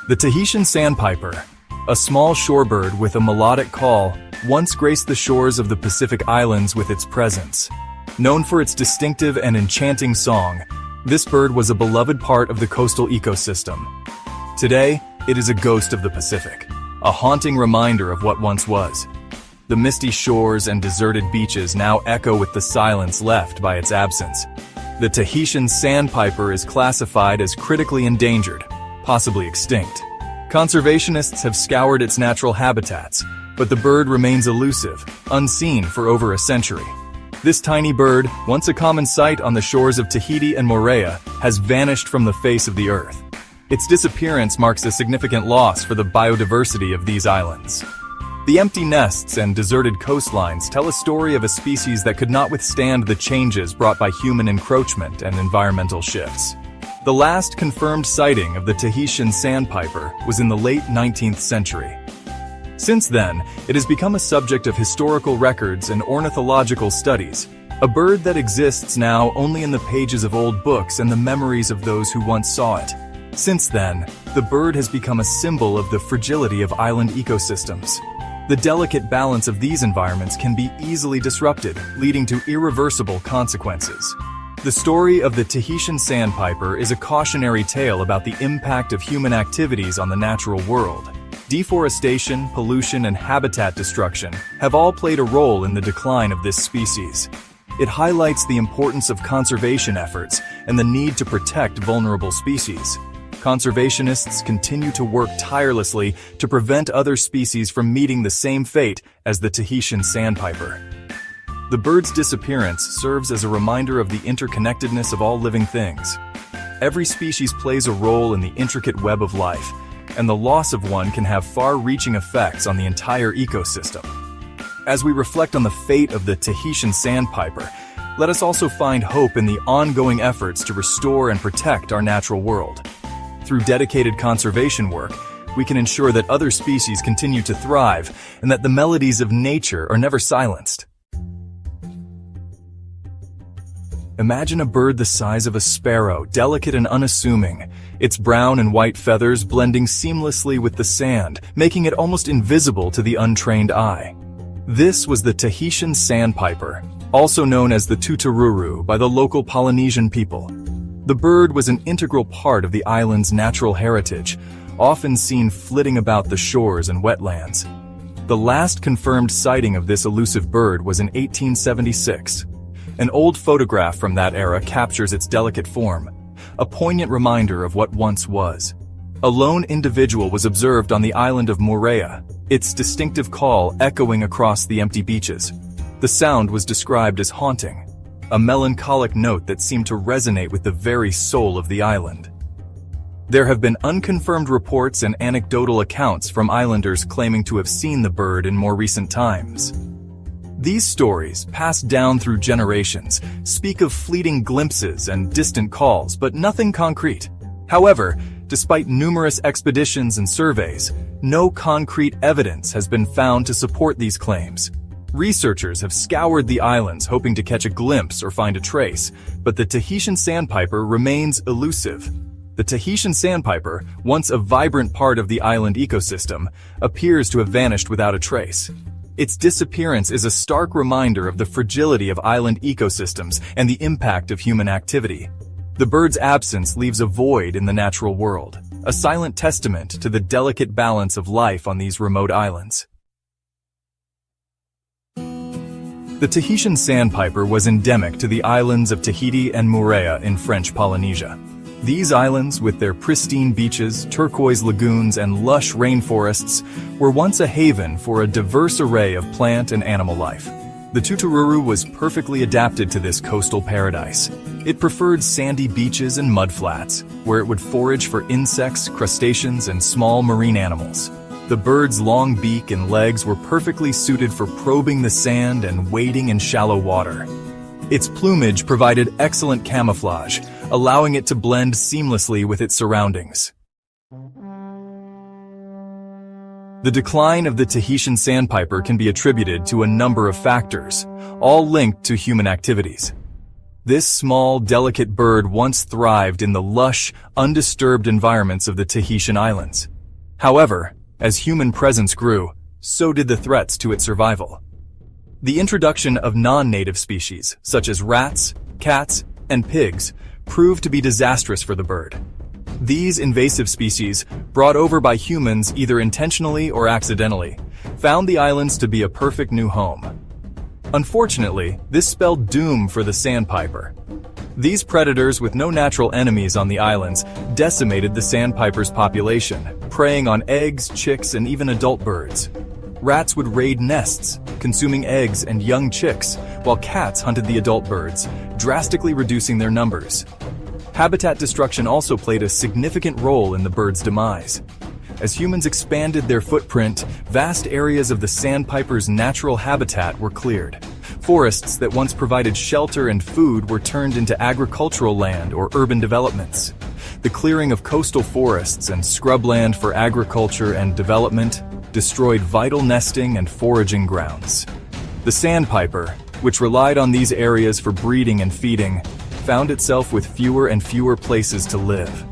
The Tahitian Sandpiper, a small shorebird with a melodic call, once graced the shores of the Pacific Islands with its presence. Known for its distinctive and enchanting song, this bird was a beloved part of the coastal ecosystem. Today, it is a ghost of the Pacific, a haunting reminder of what once was. The misty shores and deserted beaches now echo with the silence left by its absence. The Tahitian Sandpiper is classified as critically endangered, possibly extinct. Conservationists have scoured its natural habitats, but the bird remains elusive, unseen for over a century. This tiny bird, once a common sight on the shores of Tahiti and Moorea, has vanished from the face of the earth. Its disappearance marks a significant loss for the biodiversity of these islands. The empty nests and deserted coastlines tell a story of a species that could not withstand the changes brought by human encroachment and environmental shifts. The last confirmed sighting of the Tahitian Sandpiper was in the late 19th century. Since then, it has become a subject of historical records and ornithological studies, a bird that exists now only in the pages of old books and the memories of those who once saw it. Since then, the bird has become a symbol of the fragility of island ecosystems. The delicate balance of these environments can be easily disrupted, leading to irreversible consequences. The story of the Tahitian Sandpiper is a cautionary tale about the impact of human activities on the natural world. Deforestation, pollution, and habitat destruction have all played a role in the decline of this species. It highlights the importance of conservation efforts and the need to protect vulnerable species. Conservationists continue to work tirelessly to prevent other species from meeting the same fate as the Tahitian Sandpiper. The bird's disappearance serves as a reminder of the interconnectedness of all living things. Every species plays a role in the intricate web of life, and the loss of one can have far-reaching effects on the entire ecosystem. As we reflect on the fate of the Tahitian Sandpiper, let us also find hope in the ongoing efforts to restore and protect our natural world. Through dedicated conservation work, we can ensure that other species continue to thrive and that the melodies of nature are never silenced. Imagine a bird the size of a sparrow, delicate and unassuming, its brown and white feathers blending seamlessly with the sand, making it almost invisible to the untrained eye. This was the Tahitian Sandpiper, also known as the tutururu by the local Polynesian people. The bird was an integral part of the island's natural heritage, often seen flitting about the shores and wetlands. The last confirmed sighting of this elusive bird was in 1876. An old photograph from that era captures its delicate form, a poignant reminder of what once was. A lone individual was observed on the island of Moorea, its distinctive call echoing across the empty beaches. The sound was described as haunting, a melancholic note that seemed to resonate with the very soul of the island. There have been unconfirmed reports and anecdotal accounts from islanders claiming to have seen the bird in more recent times. These stories, passed down through generations, speak of fleeting glimpses and distant calls, but nothing concrete. However, despite numerous expeditions and surveys, no concrete evidence has been found to support these claims. Researchers have scoured the islands hoping to catch a glimpse or find a trace, but the Tahitian Sandpiper remains elusive. The Tahitian Sandpiper, once a vibrant part of the island ecosystem, appears to have vanished without a trace. Its disappearance is a stark reminder of the fragility of island ecosystems and the impact of human activity. The bird's absence leaves a void in the natural world, a silent testament to the delicate balance of life on these remote islands. The Tahitian Sandpiper was endemic to the islands of Tahiti and Moorea in French Polynesia. These islands, with their pristine beaches, turquoise lagoons, and lush rainforests, were once a haven for a diverse array of plant and animal life. The tutururu was perfectly adapted to this coastal paradise. It preferred sandy beaches and mudflats, where it would forage for insects, crustaceans, and small marine animals. The bird's long beak and legs were perfectly suited for probing the sand and wading in shallow water. Its plumage provided excellent camouflage, allowing it to blend seamlessly with its surroundings. The decline of the Tahitian Sandpiper can be attributed to a number of factors, all linked to human activities. This small, delicate bird once thrived in the lush, undisturbed environments of the Tahitian Islands. However, as human presence grew, so did the threats to its survival. The introduction of non-native species, such as rats, cats, and pigs, proved to be disastrous for the bird. These invasive species, brought over by humans either intentionally or accidentally, found the islands to be a perfect new home. Unfortunately, this spelled doom for the sandpiper. These predators, with no natural enemies on the islands, decimated the sandpiper's population, preying on eggs, chicks, and even adult birds. Rats would raid nests, consuming eggs and young chicks, while cats hunted the adult birds, drastically reducing their numbers. Habitat destruction also played a significant role in the bird's demise. As humans expanded their footprint, vast areas of the sandpiper's natural habitat were cleared. Forests that once provided shelter and food were turned into agricultural land or urban developments. The clearing of coastal forests and scrubland for agriculture and development destroyed vital nesting and foraging grounds. The sandpiper, which relied on these areas for breeding and feeding, found itself with fewer and fewer places to live.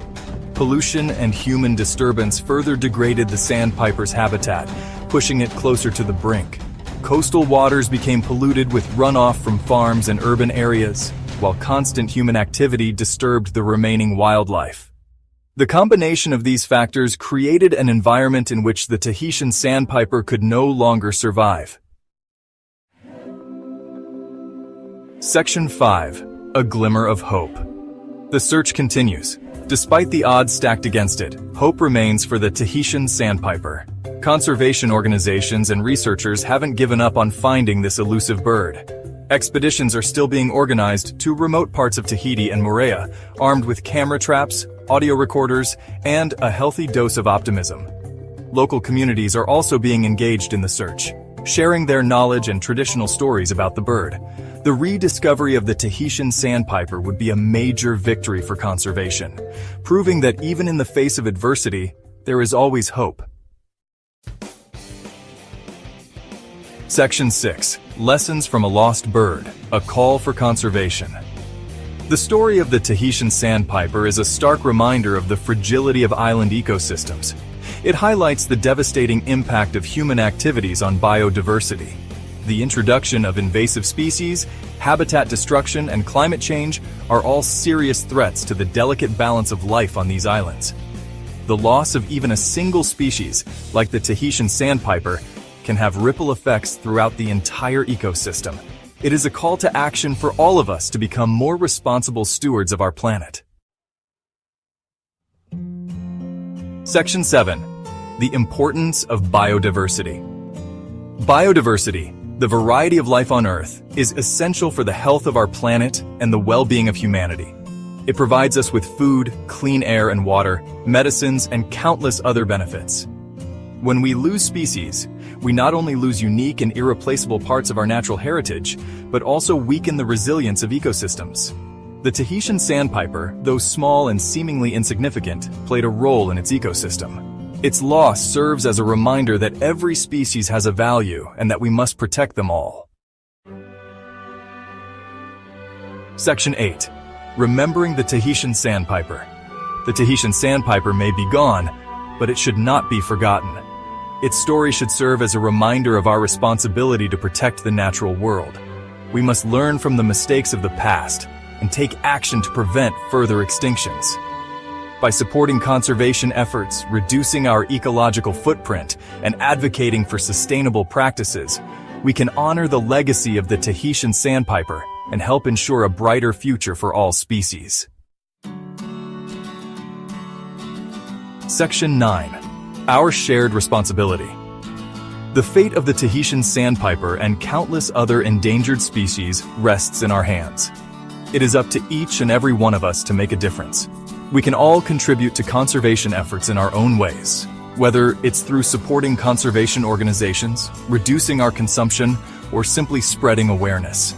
Pollution and human disturbance further degraded the sandpiper's habitat, pushing it closer to the brink. Coastal waters became polluted with runoff from farms and urban areas, while constant human activity disturbed the remaining wildlife. The combination of these factors created an environment in which the Tahitian sandpiper could no longer survive. Section 5. A Glimmer of Hope. The search continues. Despite the odds stacked against it, hope remains for the Tahitian sandpiper. Conservation organizations and researchers haven't given up on finding this elusive bird. Expeditions are still being organized to remote parts of Tahiti and Moorea, armed with camera traps, audio recorders, and a healthy dose of optimism. Local communities are also being engaged in the search, sharing their knowledge and traditional stories about the bird. The rediscovery of the Tahitian sandpiper would be a major victory for conservation, proving that even in the face of adversity, there is always hope. Section 6. Lessons from a Lost Bird, a Call for Conservation. The story of the Tahitian sandpiper is a stark reminder of the fragility of island ecosystems. It highlights the devastating impact of human activities on biodiversity. The introduction of invasive species, habitat destruction, and climate change are all serious threats to the delicate balance of life on these islands. The loss of even a single species, like the Tahitian sandpiper, can have ripple effects throughout the entire ecosystem. It is a call to action for all of us to become more responsible stewards of our planet. Section 7. The Importance of Biodiversity. Biodiversity, the variety of life on Earth, is essential for the health of our planet and the well-being of humanity. It provides us with food, clean air and water, medicines, and countless other benefits. When we lose species, we not only lose unique and irreplaceable parts of our natural heritage, but also weaken the resilience of ecosystems. The Tahitian sandpiper, though small and seemingly insignificant, played a role in its ecosystem. Its loss serves as a reminder that every species has a value and that we must protect them all. Section 8. Remembering the Tahitian sandpiper. The Tahitian sandpiper may be gone, but it should not be forgotten. Its story should serve as a reminder of our responsibility to protect the natural world. We must learn from the mistakes of the past and take action to prevent further extinctions. By supporting conservation efforts, reducing our ecological footprint, and advocating for sustainable practices, we can honor the legacy of the Tahitian sandpiper and help ensure a brighter future for all species. Section 9. Our Shared Responsibility. The fate of the Tahitian sandpiper and countless other endangered species rests in our hands. It is up to each and every one of us to make a difference. We can all contribute to conservation efforts in our own ways, whether it's through supporting conservation organizations, reducing our consumption, or simply spreading awareness.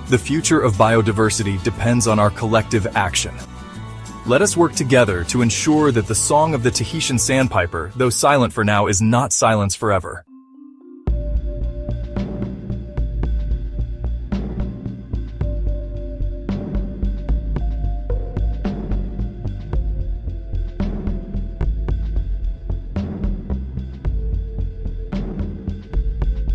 The future of biodiversity depends on our collective action. Let us work together to ensure that the song of the Tahitian sandpiper, though silent for now, is not silenced forever.